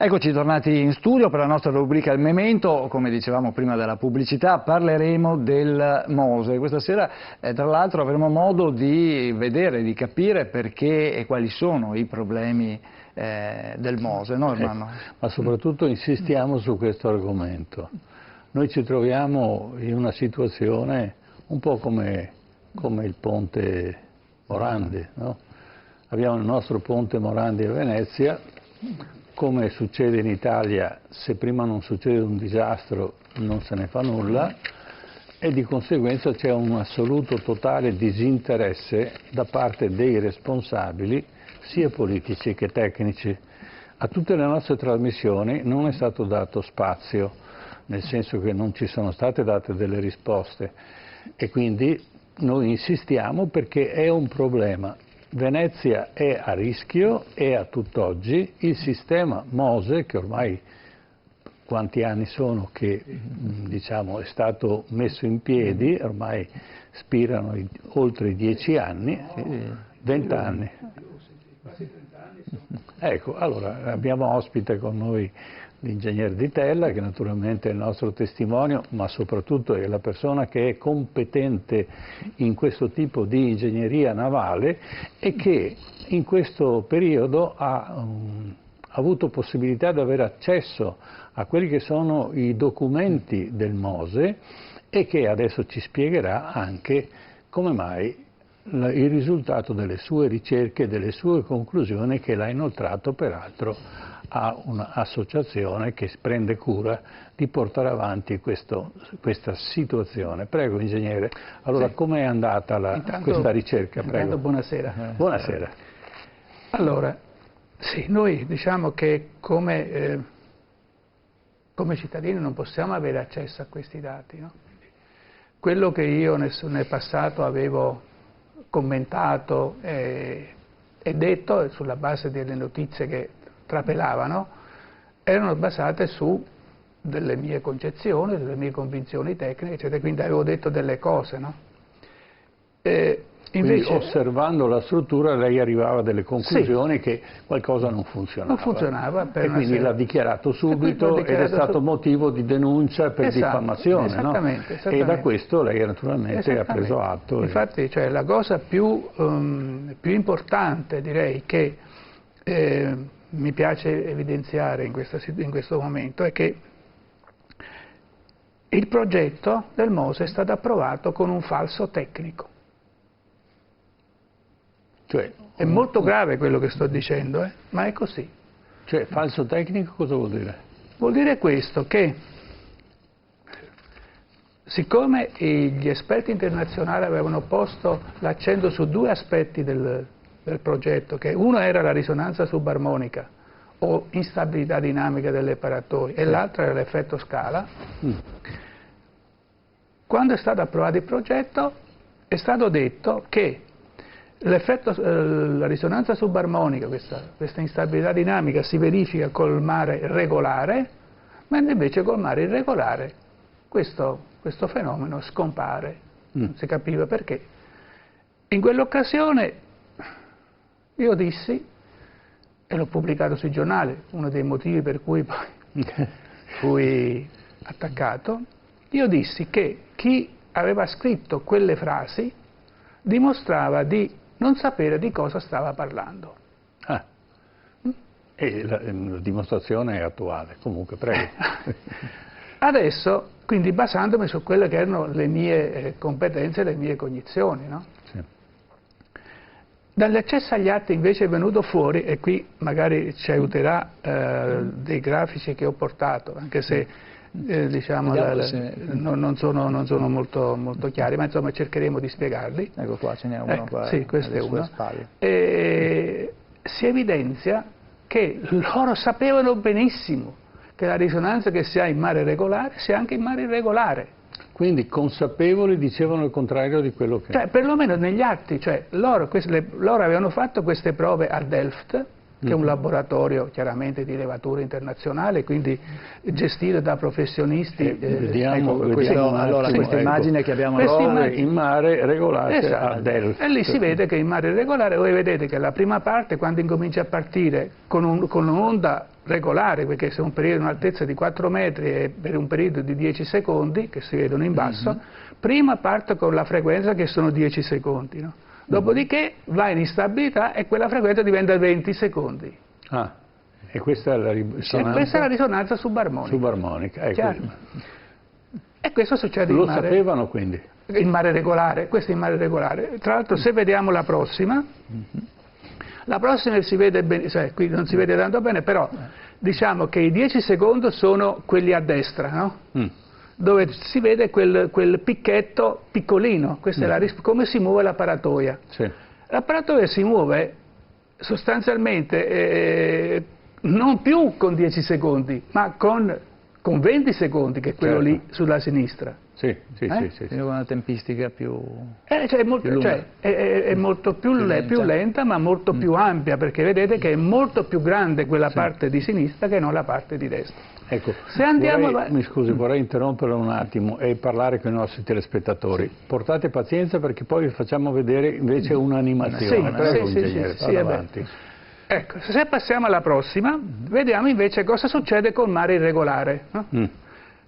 Eccoci tornati in studio per la nostra rubrica Il Memento. Come dicevamo prima della pubblicità, parleremo del Mose. Questa sera tra l'altro avremo modo di vedere, di capire perché e quali sono i problemi del Mose, no Ermanno? Ma soprattutto insistiamo su questo argomento. Noi ci troviamo in una situazione un po' come il ponte Morandi, no? Abbiamo il nostro ponte Morandi a Venezia. Come succede in Italia, se prima non succede un disastro non se ne fa nulla e di conseguenza c'è un assoluto totale disinteresse da parte dei responsabili, sia politici che tecnici. A tutte le nostre trasmissioni non è stato dato spazio, nel senso che non ci sono state date delle risposte e quindi noi insistiamo perché è un problema. Venezia è a rischio e a tutt'oggi il sistema Mose, che ormai quanti anni sono che diciamo, è stato messo in piedi, ormai spirano oltre i 10 anni, 20 anni. Ecco, allora abbiamo ospite con noi l'ingegner Di Tella, che naturalmente è il nostro testimone, ma soprattutto è la persona che è competente in questo tipo di ingegneria navale e che in questo periodo ha avuto possibilità di avere accesso a quelli che sono i documenti del Mose e che adesso ci spiegherà anche come mai il risultato delle sue ricerche, delle sue conclusioni, che l'ha inoltrato peraltro a un'associazione che prende cura di portare avanti questa situazione. Prego ingegnere, allora sì. Com'è andata questa ricerca? Prego. Buonasera. Buonasera. Allora, sì, noi diciamo che come cittadini non possiamo avere accesso a questi dati, no? Quello che io nel passato avevo commentato e detto sulla base delle notizie che trapelavano erano basate su delle mie concezioni, delle mie convinzioni tecniche, eccetera, quindi avevo detto delle cose, no? Invece, quindi osservando la struttura lei arrivava a delle conclusioni sì, che qualcosa non funzionava. Non funzionava e quindi l'ha dichiarato subito ed è stato motivo di denuncia per diffamazione. Esattamente, no? esattamente. E da questo lei naturalmente ha preso atto. Infatti cioè, la cosa più importante direi che mi piace evidenziare in questo momento è che il progetto del Mose è stato approvato con un falso tecnico. Cioè, è molto grave quello che sto dicendo, ma è così. Cioè, falso tecnico cosa vuol dire? Vuol dire questo, che siccome gli esperti internazionali avevano posto l'accento su due aspetti del progetto, che uno era la risonanza subarmonica o instabilità dinamica delle paratoie e l'altro era l'effetto scala, quando è stato approvato il progetto è stato detto che la risonanza subarmonica, questa instabilità dinamica si verifica col mare regolare, mentre invece col mare irregolare questo fenomeno scompare, non si capiva perché. In quell'occasione io dissi, e l'ho pubblicato sui giornali, uno dei motivi per cui poi fui attaccato, io dissi che chi aveva scritto quelle frasi dimostrava di non sapere di cosa stava parlando. E la dimostrazione è attuale, comunque, prego. Adesso, quindi basandomi su quelle che erano le mie competenze e le mie cognizioni, no? Sì. Dall'accesso agli atti invece è venuto fuori, e qui magari ci aiuterà dei grafici che ho portato, anche se diciamo non sono molto chiari, ma insomma cercheremo di spiegarli. Ecco qua ce n'è uno qua. Sì, questo è uno. Si evidenzia che loro sapevano benissimo che la risonanza che si ha in mare regolare si ha anche in mare irregolare. Quindi consapevoli dicevano il contrario di quello che... Cioè, perlomeno negli atti, cioè, loro avevano fatto queste prove a Delft che è un laboratorio chiaramente di levatura internazionale, quindi gestito da professionisti. Vediamo allora, questa immagine che abbiamo in mare regolare a Delft. E lì si vede che in mare regolare, voi vedete che la prima parte, quando incomincia a partire con un'onda regolare, perché se un periodo è un'altezza di 4 metri e per un periodo di 10 secondi, che si vedono in basso, prima parte con la frequenza che sono 10 secondi, no? Dopodiché va in instabilità e quella frequenza diventa 20 secondi. Ah, e questa è la risonanza? E questa è la risonanza subarmonica. Subarmonica, E questo succede in mare. Lo sapevano quindi? In mare regolare, questo è in mare regolare. Tra l'altro se vediamo la prossima si vede bene, cioè qui non si vede tanto bene, però diciamo che i 10 secondi sono quelli a destra, no? Dove si vede quel picchetto piccolino, questa è come si muove la paratoia. Sì. La paratoia si muove sostanzialmente non più con 10 secondi, ma con 20 secondi, che è quello lì sulla sinistra. Sì. Con una tempistica più... è molto più lenta, ma molto più ampia, perché vedete che è molto più grande quella parte di sinistra che non la parte di destra. Ecco, se andiamo mi scusi, vorrei interrompere un attimo e parlare con i nostri telespettatori. Portate pazienza perché poi vi facciamo vedere invece un'animazione. Avanti. Ecco, se passiamo alla prossima, vediamo invece cosa succede col mare irregolare. No?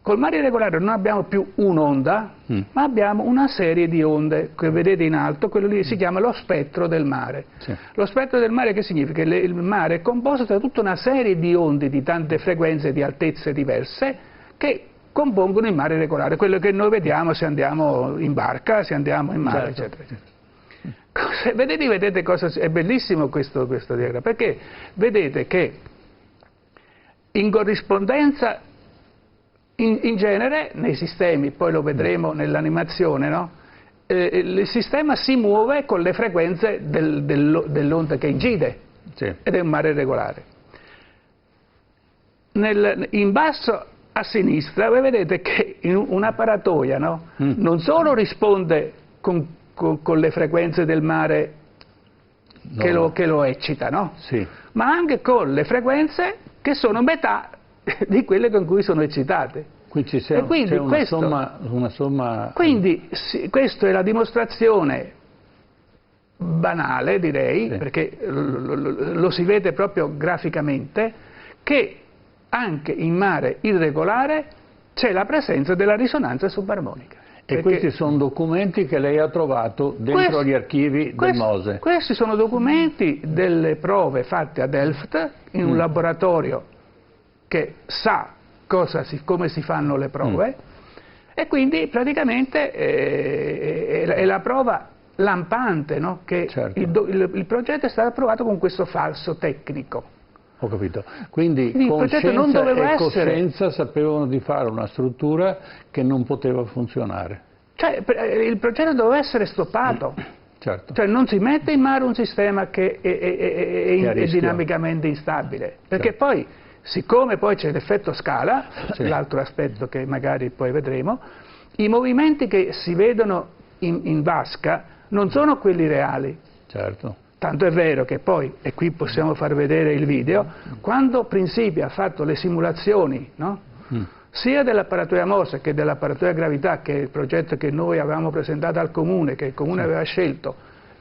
Col mare irregolare non abbiamo più un'onda, ma abbiamo una serie di onde che vedete in alto, quello lì si chiama lo spettro del mare. Sì. Lo spettro del mare che significa? Che il mare è composto da tutta una serie di onde di tante frequenze, di altezze diverse, che compongono il mare regolare, quello che noi vediamo se andiamo in barca, se andiamo in mare, eccetera, eccetera. Vedete cosa è bellissimo questo diagramma, perché vedete che in corrispondenza in genere nei sistemi, poi lo vedremo nell'animazione, no? Il sistema si muove con le frequenze dell'onda che incide, ed è un mare regolare. In basso a sinistra voi vedete che una paratoia, no? Non solo risponde con le frequenze del mare che lo eccita, no? Ma anche con le frequenze che sono metà di quelle con cui sono eccitate. Qui c'è una somma... Quindi questa è la dimostrazione banale, direi, perché lo si vede proprio graficamente, che anche in mare irregolare c'è la presenza della risonanza subarmonica. E questi sono documenti che lei ha trovato dentro gli archivi del MOSE? Questi sono documenti delle prove fatte a Delft in un laboratorio che sa come si fanno le prove, e quindi praticamente è la prova lampante, no? Che il progetto è stato approvato con questo falso tecnico. Ho capito. Quindi coscienza non doveva e coscienza sapevano di fare una struttura che non poteva funzionare. Cioè il progetto doveva essere stoppato. Cioè non si mette in mare un sistema che è dinamicamente instabile, perché poi, siccome poi c'è l'effetto scala, l'altro aspetto che magari poi vedremo, i movimenti che si vedono in vasca non sono quelli reali. Tanto è vero che poi, e qui possiamo far vedere il video, quando Principi ha fatto le simulazioni, no? Sia della paratoia MOSE che della paratoia Gravità, che è il progetto che noi avevamo presentato al Comune, che il Comune aveva scelto,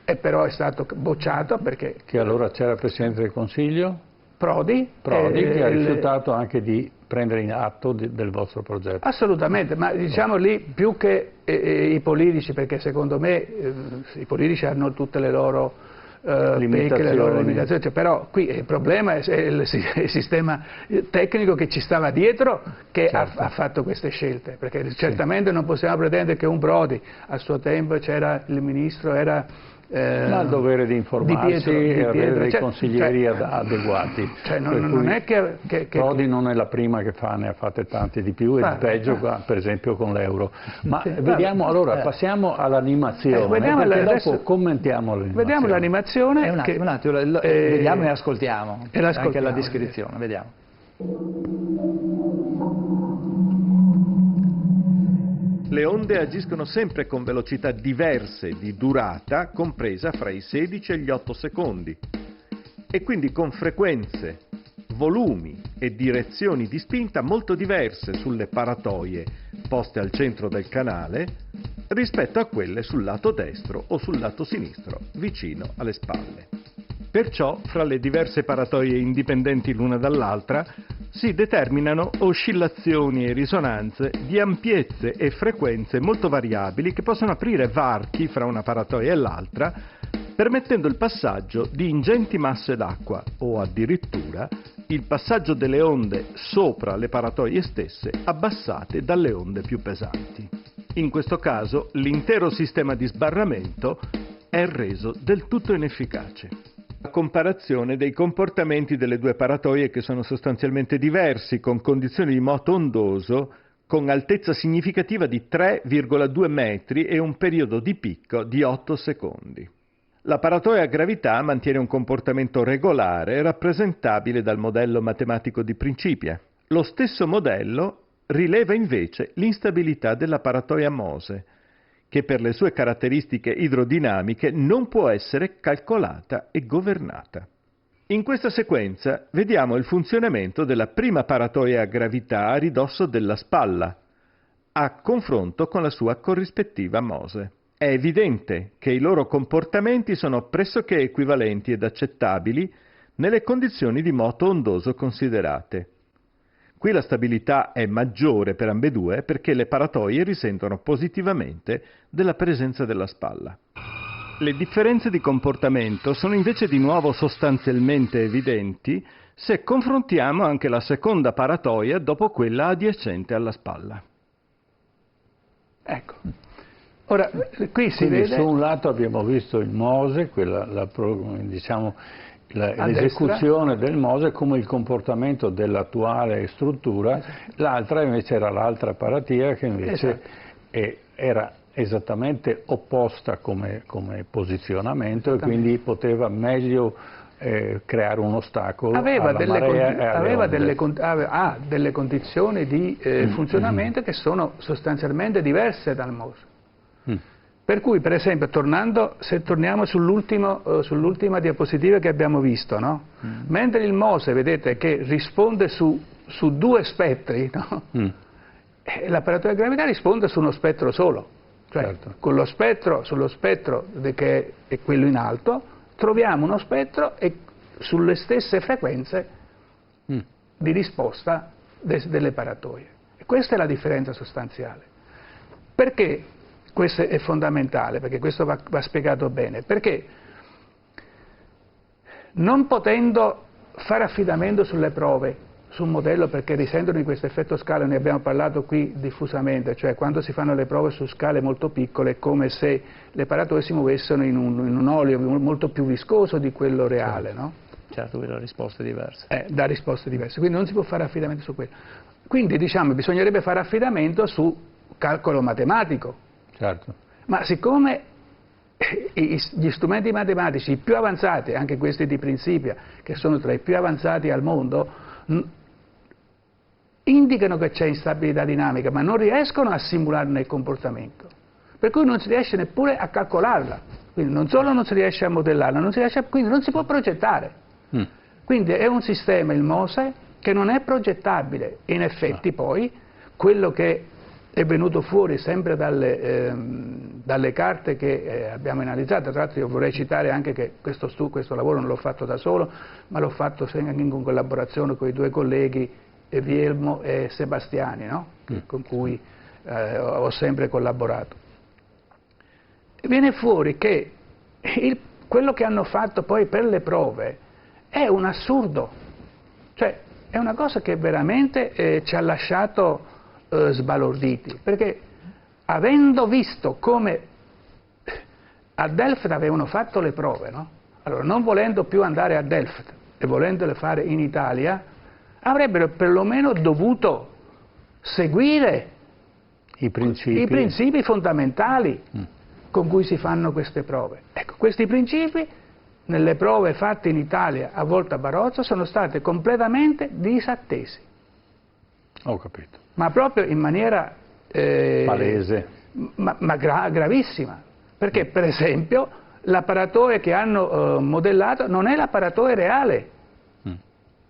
e però è stato bocciato perché... Che allora c'era il Presidente del Consiglio? Prodi, che ha rifiutato anche di prendere in atto del vostro progetto. Assolutamente, ma diciamo lì più che i politici, perché secondo me i politici hanno tutte le loro limitazioni, però qui il problema è il sistema tecnico che ci stava dietro, che ha fatto queste scelte, perché certamente non possiamo pretendere che un Prodi, a suo tempo c'era il ministro, ha il dovere di informarsi e avere dei consiglieri adeguati. Non è che Prodi non è la prima che fa, ne ha fatte tante di più, e peggio per esempio con l'euro. Ma vediamo, allora passiamo all'animazione, perché dopo commentiamo l'animazione. Vediamo l'animazione. Un attimo, vediamo e ascoltiamo anche la descrizione, vediamo. Le onde agiscono sempre con velocità diverse di durata, compresa fra i 16 e gli 8 secondi. e quindi con frequenze, volumi e direzioni di spinta molto diverse sulle paratoie poste al centro del canale rispetto a quelle sul lato destro o sul lato sinistro, vicino alle spalle. Perciò, fra le diverse paratoie indipendenti l'una dall'altra, si determinano oscillazioni e risonanze di ampiezze e frequenze molto variabili che possono aprire varchi fra una paratoia e l'altra, permettendo il passaggio di ingenti masse d'acqua o addirittura il passaggio delle onde sopra le paratoie stesse abbassate dalle onde più pesanti. In questo caso l'intero sistema di sbarramento è reso del tutto inefficace. La comparazione dei comportamenti delle due paratoie che sono sostanzialmente diversi, con condizioni di moto ondoso, con altezza significativa di 3,2 metri e un periodo di picco di 8 secondi. La paratoia a gravità mantiene un comportamento regolare rappresentabile dal modello matematico di Principia. Lo stesso modello rileva invece l'instabilità della paratoia Mose, che per le sue caratteristiche idrodinamiche non può essere calcolata e governata. In questa sequenza vediamo il funzionamento della prima paratoia a gravità a ridosso della spalla, a confronto con la sua corrispettiva Mose. È evidente che i loro comportamenti sono pressoché equivalenti ed accettabili nelle condizioni di moto ondoso considerate. Qui la stabilità è maggiore per ambedue perché le paratoie risentono positivamente della presenza della spalla. Le differenze di comportamento sono invece di nuovo sostanzialmente evidenti se confrontiamo anche la seconda paratoia dopo quella adiacente alla spalla. Ecco. Ora, qui si Quindi vede... su un lato abbiamo visto il Mose, l'esecuzione del Mose come il comportamento dell'attuale struttura, l'altra invece era l'altra paratia che invece era esattamente opposta come posizionamento e quindi poteva meglio creare un ostacolo aveva alla marea delle condizioni di funzionamento che sono sostanzialmente diverse dal Mose. Per cui, per esempio, se torniamo sull'ultima diapositiva che abbiamo visto, no? Mentre il Mose, vedete, che risponde su due spettri, no? La paratoia di gravità risponde su uno spettro solo. Cioè, certo. sullo spettro che è quello in alto, troviamo uno spettro e sulle stesse frequenze di risposta delle paratoie. E questa è la differenza sostanziale. Perché? Questo è fondamentale, perché questo va spiegato bene, perché non potendo fare affidamento sulle prove, su un modello perché risentono di questo effetto scala, ne abbiamo parlato qui diffusamente, cioè quando si fanno le prove su scale molto piccole è come se le paratoie si muovessero in un olio molto più viscoso di quello reale, no? Certo, da risposte diverse. Da risposte diverse, quindi non si può fare affidamento su quello. Quindi diciamo bisognerebbe fare affidamento su calcolo matematico. Certo. Ma siccome gli strumenti matematici più avanzati, anche questi di Principia, che sono tra i più avanzati al mondo, indicano che c'è instabilità dinamica, ma non riescono a simularne il comportamento. Per cui non si riesce neppure a calcolarla. Quindi non solo non si riesce a modellarla, quindi non si può progettare. Quindi è un sistema, il Mose, che non è progettabile. In effetti poi, quello che è venuto fuori sempre dalle carte che abbiamo analizzato. Tra l'altro io vorrei citare anche che questo lavoro non l'ho fatto da solo, ma l'ho fatto anche in collaborazione con i due colleghi Vielmo e Sebastiani, no? Con cui ho sempre collaborato. Viene fuori che quello che hanno fatto poi per le prove è un assurdo, cioè è una cosa che veramente ci ha lasciato sbalorditi, perché avendo visto come a Delft avevano fatto le prove, no? Allora non volendo più andare a Delft e volendole fare in Italia, avrebbero perlomeno dovuto seguire i principi fondamentali con cui si fanno queste prove. Ecco, questi principi nelle prove fatte in Italia a Volta Barozzo sono stati completamente disattesi. Ho capito. Ma proprio in maniera palese, ma gravissima, perché per esempio l'apparatoio che hanno modellato non è l'apparatoio reale,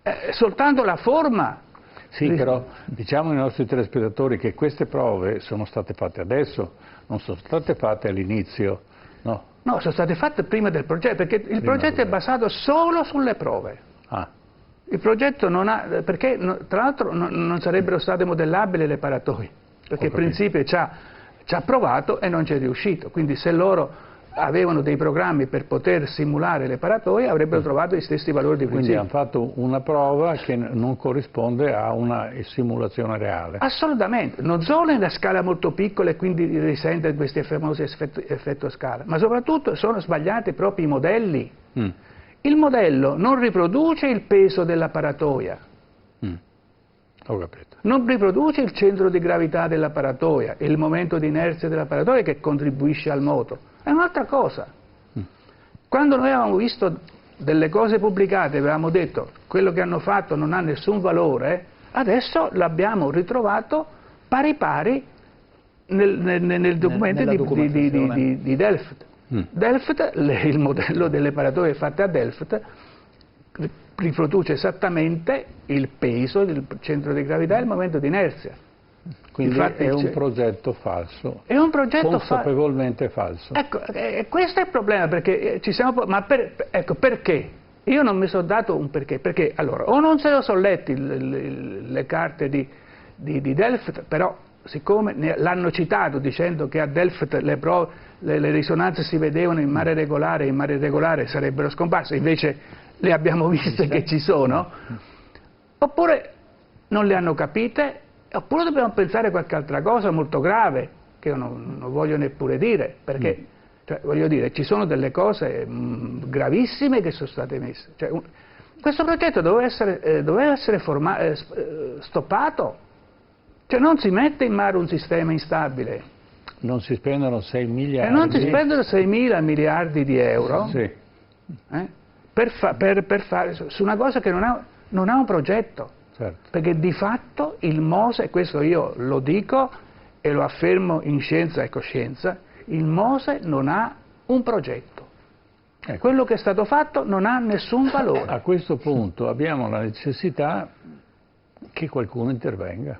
è soltanto la forma. Sì, però diciamo ai nostri telespettatori che queste prove sono state fatte adesso, non sono state fatte all'inizio, no? No, sono state fatte prima del progetto, perché il progetto è basato solo sulle prove. Ah. Il progetto non ha, perché tra l'altro non sarebbero state modellabili le paratoi, perché il principio ci ha provato e non ci è riuscito, quindi se loro avevano dei programmi per poter simulare le paratoie avrebbero trovato gli stessi valori di principio. Quindi hanno fatto una prova che non corrisponde a una simulazione reale. Assolutamente, non solo in una scala molto piccola e quindi risente di questi famosi effetto scala, ma soprattutto sono sbagliati proprio i modelli. Il modello non riproduce il peso della paratoia, Ho capito. non riproduce il centro di gravità della paratoia, il momento di inerzia della paratoia che contribuisce al moto. È un'altra cosa. Quando noi avevamo visto delle cose pubblicate, avevamo detto quello che hanno fatto non ha nessun valore, adesso l'abbiamo ritrovato pari pari nel documento di Delft. Delft, il modello delle paratoie fatte a Delft riproduce esattamente il peso, il centro di gravità e il momento di inerzia. Quindi Infatti, è un progetto falso, è un progetto consapevolmente falso. Ecco, questo è il problema, perché ci siamo... Ma ecco, perché? Io non mi sono dato un perché, perché allora, o non se lo sono letti le carte di Delft, però siccome l'hanno citato dicendo che a Delft le risonanze si vedevano in mare regolare e in mare irregolare sarebbero scomparse, invece le abbiamo viste che ci sono, oppure non le hanno capite, oppure dobbiamo pensare a qualche altra cosa molto grave, che io non voglio neppure dire, perché cioè, voglio dire, ci sono delle cose gravissime che sono state messe. Cioè, questo progetto doveva essere stoppato, cioè non si mette in mare un sistema instabile. Non si spendono 6 miliardi. E non si spendono 6.000 miliardi di euro per fare su una cosa che non ha un progetto. Certo. Perché di fatto il MOSE, e questo io lo dico e lo affermo in scienza e coscienza, il MOSE non ha un progetto. Ecco. Quello che è stato fatto non ha nessun valore. A questo punto abbiamo la necessità che qualcuno intervenga.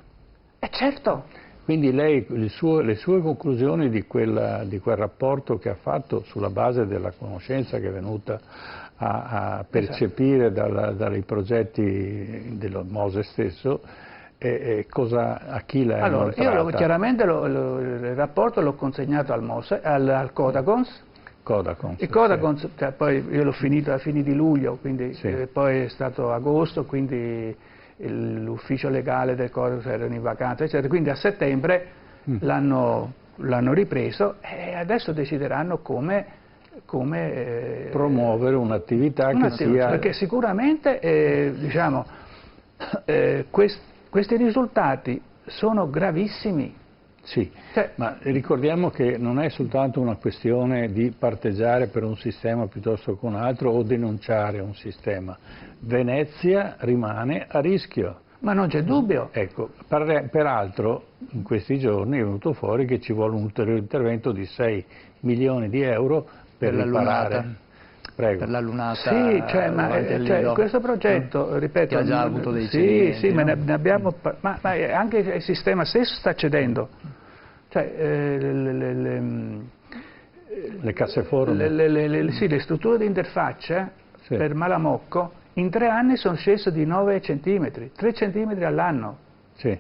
Certo. Quindi lei, le sue conclusioni di quel rapporto che ha fatto sulla base della conoscenza che è venuta a percepire dai progetti del MOSE stesso, a chi l'ha Allora, io chiaramente il rapporto l'ho consegnato al MOSE, al Codacons. Il Codacons, cioè, poi io l'ho finito alla fine di luglio, quindi poi è stato agosto, quindi l'ufficio legale del Codacons era in vacanza, eccetera. Quindi a settembre l'hanno ripreso e adesso decideranno come promuovere un'attività che sia... Perché sicuramente questi risultati sono gravissimi. Sì, ma ricordiamo che non è soltanto una questione di parteggiare per un sistema piuttosto che un altro o denunciare un sistema. Venezia rimane a rischio. Ma non c'è dubbio. Ecco, peraltro in questi giorni è venuto fuori che ci vuole un ulteriore intervento di 6 milioni di euro per riparare. Prego. Per la lunata. Sì, questo progetto, ripeto, che ha già avuto dei cedimenti, sì, ma ne abbiamo, ma anche il sistema stesso sta cedendo. Cioè, le casseforme? Le strutture di interfaccia per Malamocco in 3 anni sono scese di 9 centimetri, 3 centimetri all'anno.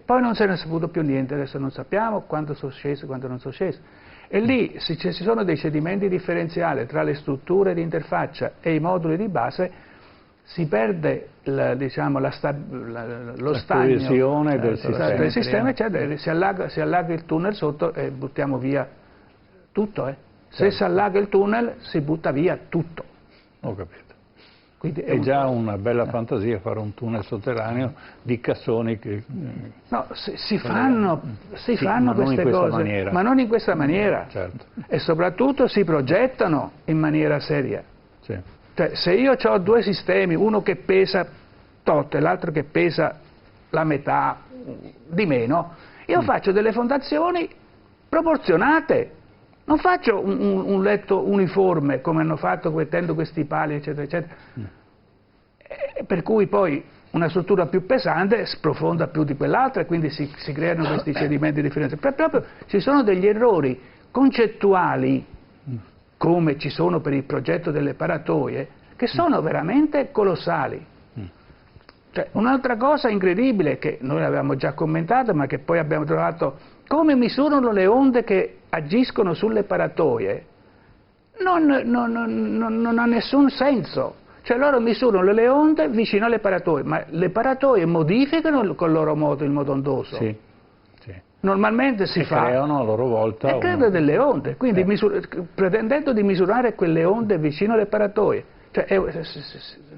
Poi non se ne è saputo più niente, adesso non sappiamo quanto sono scese, quanto non sono scese. E lì ci sono dei cedimenti differenziali tra le strutture di interfaccia e i moduli di base, si perde lo stagno del sistema, si allaga il tunnel sotto e buttiamo via tutto. Se si allaga il tunnel si butta via tutto. Ho capito. Quindi è già una bella fantasia fare un tunnel sotterraneo di cassoni che... No, si fanno queste cose, ma non in questa maniera. Certo. E soprattutto si progettano in maniera seria. Sì. Cioè, se io ho 2 sistemi, uno che pesa tot e l'altro che pesa la metà di meno, io faccio delle fondazioni proporzionate. Non faccio un letto uniforme come hanno fatto mettendo questi pali, eccetera, eccetera. Per cui poi una struttura più pesante sprofonda più di quell'altra e quindi si creano questi cedimenti differenziati. Proprio ci sono degli errori concettuali, come ci sono per il progetto delle paratoie, che sono veramente colossali. Cioè, un'altra cosa incredibile che noi avevamo già commentato, ma che poi abbiamo trovato, come misurano le onde che agiscono sulle paratoie, non ha nessun senso. Cioè loro misurano le onde vicino alle paratoie, ma le paratoie modificano col loro moto il moto ondoso. Sì, sì. Normalmente si fa... creano a loro volta... E creano delle onde, quindi pretendendo di misurare quelle onde vicino alle paratoie. Cioè,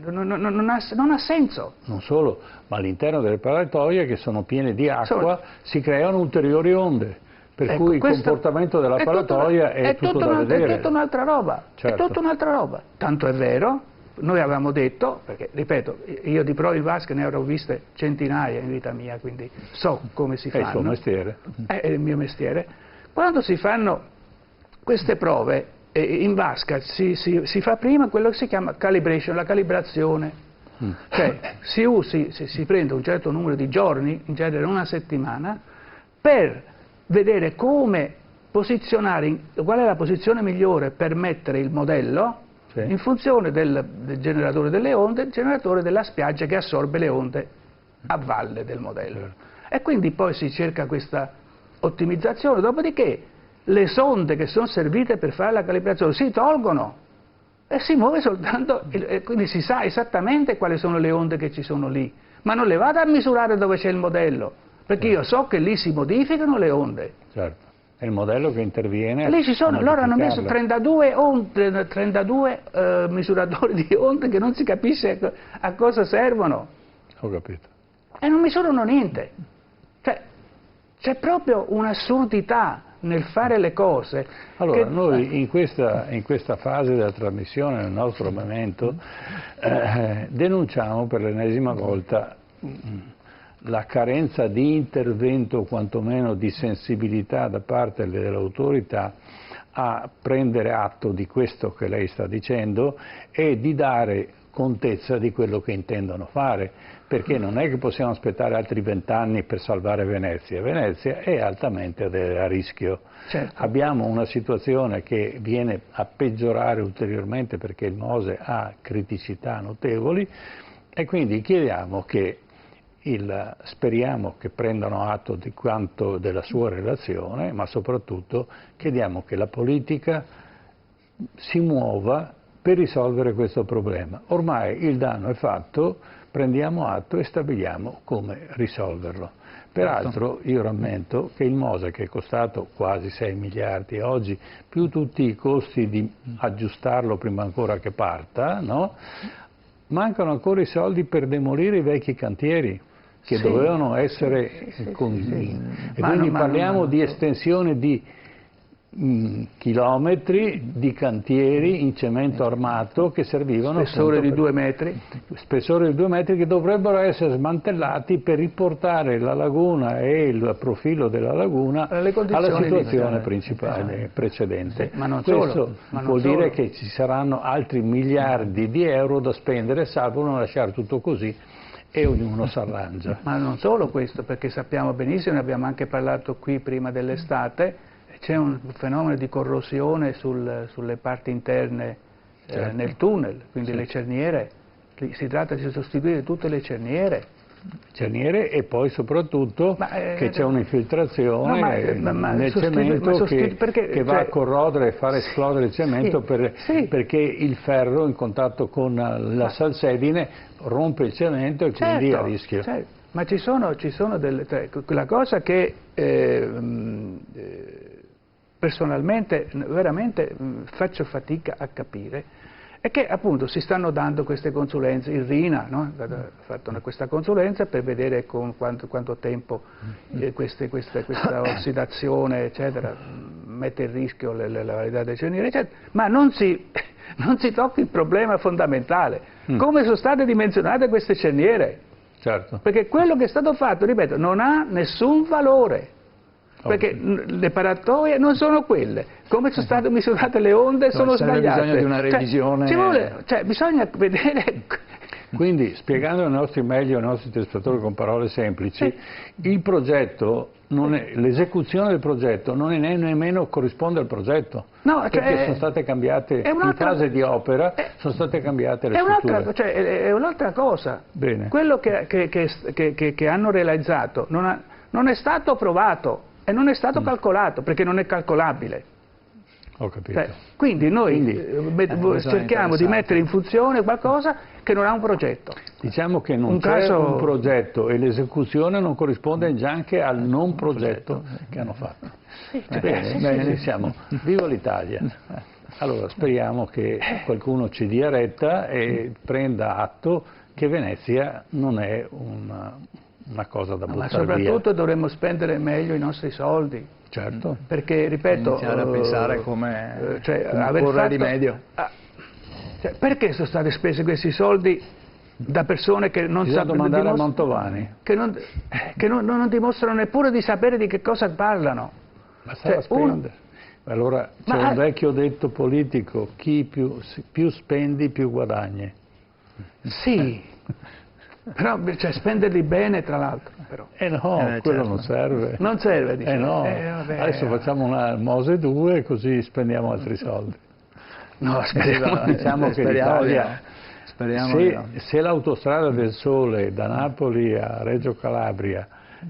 non ha senso. Non solo, ma all'interno delle paratoie che sono piene di acqua si creano ulteriori onde, per cui il comportamento della paratoia è tutto da vedere. È tutta un'altra roba, certo. È tutta un'altra roba. Tanto è vero, noi avevamo detto, perché ripeto, io di prove in vasche ne avrò viste centinaia in vita mia, quindi so come si fanno. È il suo mestiere. È il mio mestiere. Quando si fanno queste prove, in vasca si fa prima quello che si chiama calibration, la calibrazione, cioè si prende un certo numero di giorni, in genere una settimana, per vedere come posizionare, qual è la posizione migliore per mettere il modello in funzione del generatore delle onde, il generatore della spiaggia che assorbe le onde a valle del modello. E quindi poi si cerca questa ottimizzazione, dopodiché le sonde che sono servite per fare la calibrazione si tolgono e si muove soltanto, quindi si sa esattamente quali sono le onde che ci sono lì, ma non le vado a misurare dove c'è il modello, perché io so che lì si modificano le onde. Certo, è il modello che interviene. Lì ci sono, loro hanno messo 32 misuratori di onde che non si capisce a cosa servono. Ho capito. E non misurano niente. Cioè, c'è proprio un'assurdità nel fare le cose. Allora, noi in questa fase della trasmissione, nel nostro momento, denunciamo per l'ennesima volta la carenza di intervento, o quantomeno di sensibilità da parte delle autorità a prendere atto di questo che lei sta dicendo e di dare contezza di quello che intendono fare, perché non è che possiamo aspettare altri 20 anni per salvare Venezia. Venezia è altamente a rischio. Certo. Abbiamo una situazione che viene a peggiorare ulteriormente perché il Mose ha criticità notevoli e quindi chiediamo che speriamo che prendano atto di quanto della sua relazione, ma soprattutto chiediamo che la politica si muova per risolvere questo problema. Ormai il danno è fatto, prendiamo atto e stabiliamo come risolverlo. Peraltro io rammento che il Mose, che è costato quasi 6 miliardi oggi, più tutti i costi di aggiustarlo prima ancora che parta, no? Mancano ancora i soldi per demolire i vecchi cantieri che dovevano essere e quindi parliamo di estensione di chilometri di cantieri in cemento armato che servivano spessore di 2 metri, spessore di 2 metri che dovrebbero essere smantellati per riportare la laguna e il profilo della laguna alla situazione principale precedente. Ma non questo solo, vuol dire che ci saranno altri miliardi di euro da spendere, salvo non lasciare tutto così e ognuno si arrangia. Ma non solo questo, perché sappiamo benissimo, ne abbiamo anche parlato qui prima dell'estate, c'è un fenomeno di corrosione sulle parti interne nel tunnel, quindi le cerniere, si tratta di sostituire tutte le cerniere. E poi soprattutto che c'è un'infiltrazione nel cemento che va a corrodere e far esplodere il cemento perché il ferro in contatto con la salsedine rompe il cemento e quindi a rischio. Certo. Ma ci sono delle... la cosa che personalmente veramente faccio fatica a capire è che appunto si stanno dando queste consulenze, il RINA ha fatto questa consulenza per vedere con quanto tempo questa ossidazione eccetera mette in rischio la validità dei cernieri eccetera, ma non si tocca il problema fondamentale, come sono state dimensionate queste cerniere, certo. Perché quello che è stato fatto, ripeto, non ha nessun valore. perché le paratoie non sono quelle, come sono state misurate le onde sono sbagliate. Bisogno di una revisione. Bisogna vedere. Quindi, spiegando meglio ai nostri telespettatori con parole semplici, il progetto, l'esecuzione del progetto non è nemmeno corrisponde al progetto, perché sono state cambiate, in fase di opera, sono state cambiate le strutture. È un'altra cosa. Bene. Quello che hanno realizzato non è stato provato e non è stato calcolato, perché non è calcolabile. Ho capito. Quindi noi cerchiamo di mettere in funzione qualcosa che non ha un progetto. Diciamo che non c'è un progetto e l'esecuzione non corrisponde anche al non progetto che hanno fatto. Bene, siamo. Viva l'Italia! Allora speriamo che qualcuno ci dia retta e prenda atto che Venezia non è una cosa da buttare via. Ma soprattutto dovremmo spendere meglio i nostri soldi. Certo. Perché, ripeto, iniziare a pensare come porre rimedio. Perché sono stati spesi questi soldi da persone che non sanno domandare a Mantovani, che non dimostrano neppure di sapere di che cosa parlano. Ma spendere. Allora c'è un vecchio detto politico: chi più spendi più guadagni. Sì. Però spenderli bene, tra l'altro. Quello certo. non serve. Non serve, dice. Adesso facciamo una Mose 2 così spendiamo altri soldi. No, diciamo che l'Italia, se l'autostrada del Sole da Napoli a Reggio Calabria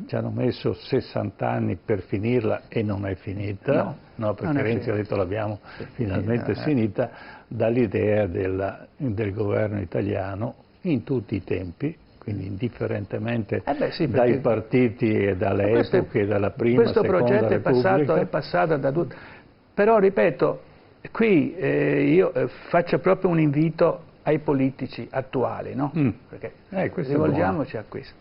ci hanno messo 60 anni per finirla e non è finita, perché Renzi ha detto l'abbiamo finalmente finita, dall'idea del governo italiano in tutti i tempi, quindi indifferentemente dai partiti e dalle epoche e dalla prima, questo seconda progetto Repubblica. è passato da tutti. Però ripeto, qui io faccio proprio un invito ai politici attuali, no? Perché rivolgiamoci a questo.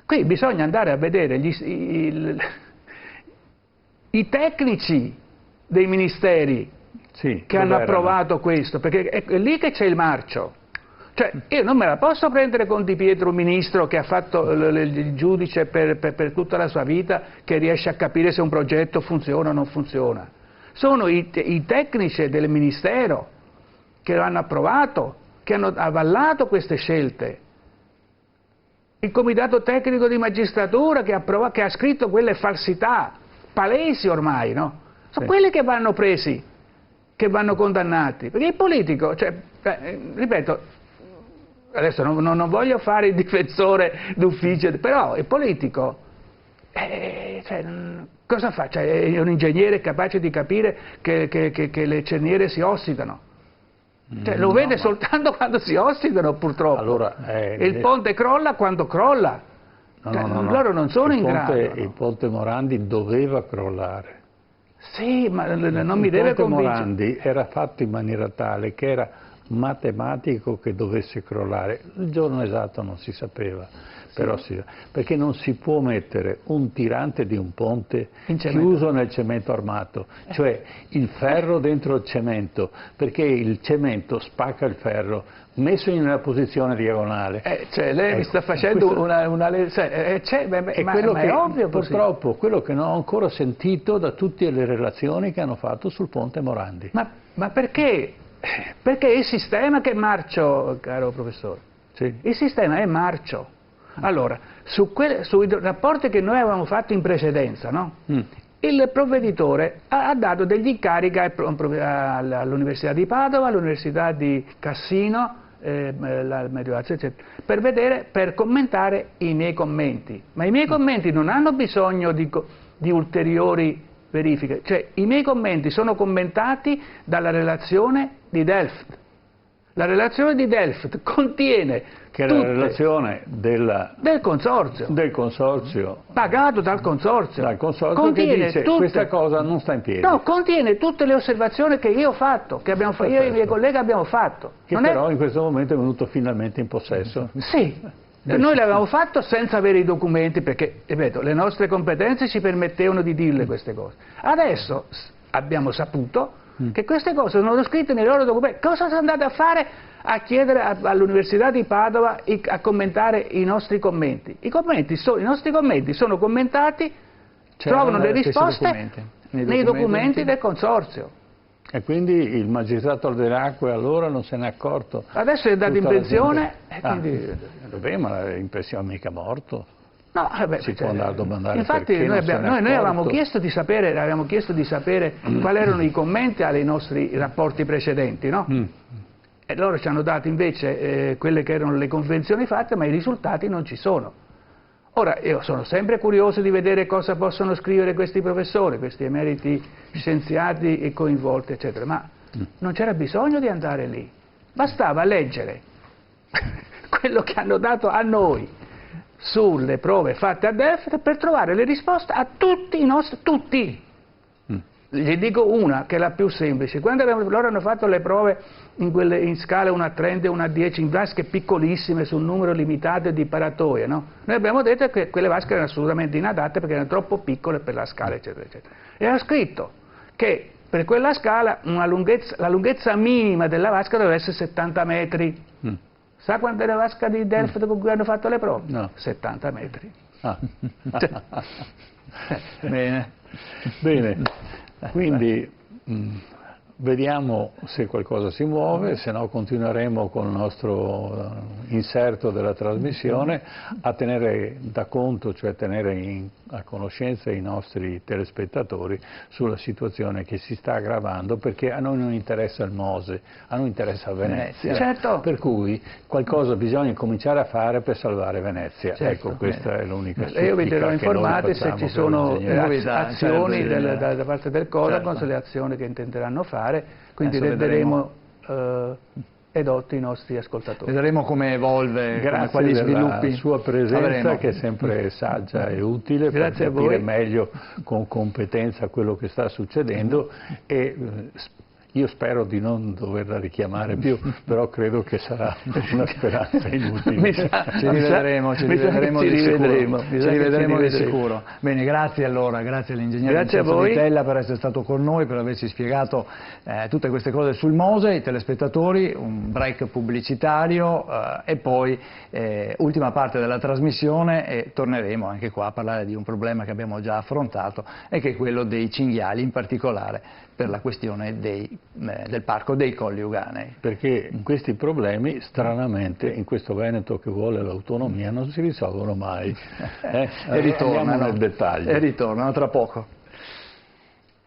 Qui bisogna andare a vedere i tecnici dei ministeri che hanno approvato questo, perché è lì che c'è il marcio. Cioè, io non me la posso prendere con Di Pietro, un ministro che ha fatto il giudice per tutta la sua vita, che riesce a capire se un progetto funziona o non funziona. Sono i tecnici del Ministero che lo hanno approvato, che hanno avallato queste scelte. Il Comitato Tecnico di Magistratura che ha scritto quelle falsità palesi ormai, no? Sono quelli che vanno presi, che vanno condannati. Perché il politico, ripeto, adesso non voglio fare il difensore d'ufficio, però il politico cosa fa? È un ingegnere capace di capire che le cerniere si ossidano. Lo vede soltanto quando si ossidano, purtroppo. Allora, il ponte crolla quando crolla. Loro non sono in grado. Il ponte Morandi doveva crollare. Sì, ma non mi deve convincere. Il ponte Morandi era fatto in maniera tale che era matematico che dovesse crollare. Il giorno esatto non si sapeva, però perché non si può mettere un tirante di un ponte chiuso nel cemento armato, cioè il ferro dentro il cemento, perché il cemento spacca il ferro messo in una posizione diagonale. Lei mi sta facendo ma è ovvio così. Purtroppo quello che non ho ancora sentito da tutte le relazioni che hanno fatto sul ponte Morandi. Ma perché? Perché il sistema che è marcio, caro professore, il sistema è marcio. Allora, sui rapporti che noi avevamo fatto in precedenza, no? Il provveditore ha dato degli incarichi all'Università di Padova, all'Università di Cassino, la Medioazio, eccetera, per commentare i miei commenti. Ma i miei commenti non hanno bisogno di ulteriori verifiche, cioè i miei commenti sono commentati dalla relazione di Delft. La relazione di Delft contiene che è la relazione del consorzio pagato dal consorzio, che dice questa cosa non sta in piedi. No, contiene tutte le osservazioni che io ho fatto, che abbiamo fatto, io e i miei colleghi abbiamo fatto. Che però in questo momento è venuto finalmente in possesso. Sì. Noi l'avevamo fatto senza avere i documenti, perché ripeto, le nostre competenze ci permettevano di dirle queste cose. Adesso abbiamo saputo che queste cose sono scritte nei loro documenti. Cosa sono andate a fare? A chiedere all'Università di Padova a commentare i nostri commenti. I nostri commenti sono commentati trovano le risposte nei documenti del consorzio. E quindi il magistrato dell'acqua allora non se n'è accorto. Adesso è dato in pensione. Vabbè, ma in pensione mica morto. No, si può andare a domandare. Infatti noi avevamo chiesto di sapere, quali erano i commenti ai nostri rapporti precedenti, no? E loro ci hanno dato invece quelle che erano le convenzioni fatte, ma i risultati non ci sono. Ora, io sono sempre curioso di vedere cosa possono scrivere questi professori, questi emeriti scienziati e coinvolti, eccetera, ma non c'era bisogno di andare lì, bastava leggere quello che hanno dato a noi sulle prove fatte a Delft per trovare le risposte a tutti i nostri, tutti. Gli dico una, che è la più semplice. Quando loro hanno fatto le prove in scala 1 a 30 e 1 a 10, in vasche piccolissime su un numero limitato di paratoie, no? Noi abbiamo detto che quelle vasche erano assolutamente inadatte perché erano troppo piccole per la scala, eccetera, eccetera. E hanno scritto che per quella scala la lunghezza minima della vasca doveva essere 70 metri. Sa quanta è la vasca di Delft con cui hanno fatto le prove? No. 70 metri. Bene. Quindi vediamo se qualcosa si muove, se no continueremo con il nostro inserto della trasmissione a tenere da conto, cioè tenere a conoscenza i nostri telespettatori sulla situazione che si sta aggravando, perché a noi non interessa il Mose, a noi interessa Venezia. Certo. Per cui qualcosa bisogna cominciare a fare per salvare Venezia. Certo. Ecco, questa è l'unica supplica. Io vi terrò informati se ci sono azioni certo, da parte del Codacons, certo, le azioni che intenderanno fare, quindi renderemo edotti i nostri ascoltatori. Vedremo come evolve, quali sviluppi. Grazie sua presenza, che è sempre saggia e utile per capire meglio con competenza quello che sta succedendo, e io spero di non doverla richiamare più, però credo che sarà una speranza inutile. Ci rivedremo di sicuro. Bene, grazie allora, grazie all'ingegnere Vincenzo Vitella per essere stato con noi, per averci spiegato tutte queste cose sul Mose, i telespettatori, un break pubblicitario e poi ultima parte della trasmissione, e torneremo anche qua a parlare di un problema che abbiamo già affrontato e che è quello dei cinghiali, in particolare per la questione del parco dei Colli Euganei. Perché questi problemi, stranamente, in questo Veneto che vuole l'autonomia, non si risolvono mai. E ritornano nel dettaglio. E ritornano tra poco.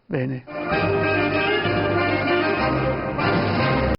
Bene.